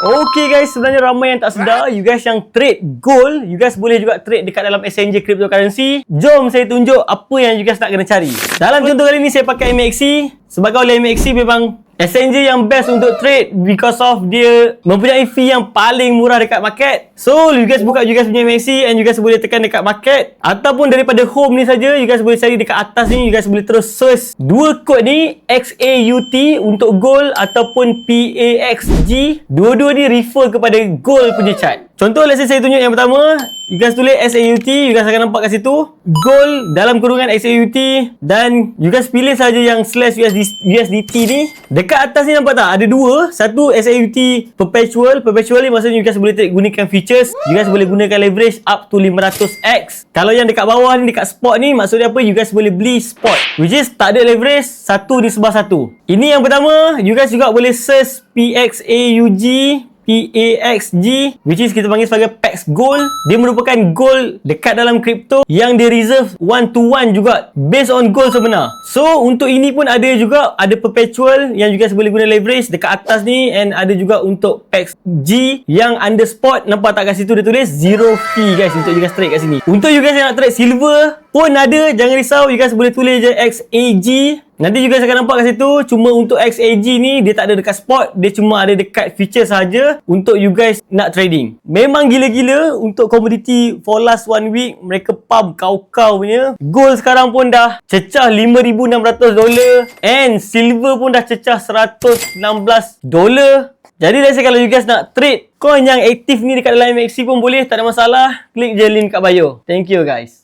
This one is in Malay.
Okay guys, sebenarnya ramai yang tak sedar, you guys yang trade gold, you guys boleh juga trade dekat dalam SNJ cryptocurrency. Jom saya tunjuk apa yang you guys nak kena cari. Dalam contoh kali ni saya pakai MXC. Sebagai oleh MXC memang SNJ yang best untuk trade because of dia mempunyai fee yang paling murah dekat market. So, you guys buka you guys punya MXC and you guys boleh tekan dekat market. Ataupun daripada home ni saja, you guys boleh cari dekat atas ni, you guys boleh terus search dua kod ni, XAUT untuk gold ataupun PAXG. Dua-dua ni refer kepada gold punya chart. Contoh, let's say saya tunjuk yang pertama, you guys tulis XAUT, you guys akan nampak kat situ gold dalam kurungan XAUT dan you guys pilih saja yang slash USDT ni. Dekat atas ni nampak tak? Ada dua. Satu XAUT perpetual. Perpetual ni maksudnya you guys boleh gunakan features. You guys boleh gunakan leverage up to 500x. Kalau yang dekat bawah ni, dekat spot ni, maksudnya apa? You guys boleh beli spot. Which is tak ada leverage, satu di sebelah satu. Ini yang pertama. You guys juga boleh search PXAUG, PAXG, which is kita panggil sebagai PAX Gold. Dia merupakan gold dekat dalam crypto yang dia reserve 1 to 1 juga based on gold sebenar. So untuk ini pun ada juga, ada perpetual yang you guys boleh guna leverage dekat atas ni, and ada juga untuk PAXG yang under spot. Nampak tak kat situ dia tulis zero fee guys untuk you guys trade kat sini. Untuk you guys yang nak trade silver pun ada, jangan risau, you guys boleh tulis je XAG. Nanti you guys akan nampak kat situ. Cuma untuk XAG ni dia tak ada dekat spot, dia cuma ada dekat feature saja untuk you guys nak trading. Memang gila-gila untuk komoditi for last 1 week. Mereka pump kau-kau punya. Gold sekarang pun dah cecah $5,600 and silver pun dah cecah $116. Jadi let's say kalau you guys nak trade coin yang aktif ni dekat dalam MXC pun boleh, tak ada masalah. Klik je link kat bio. Thank you guys.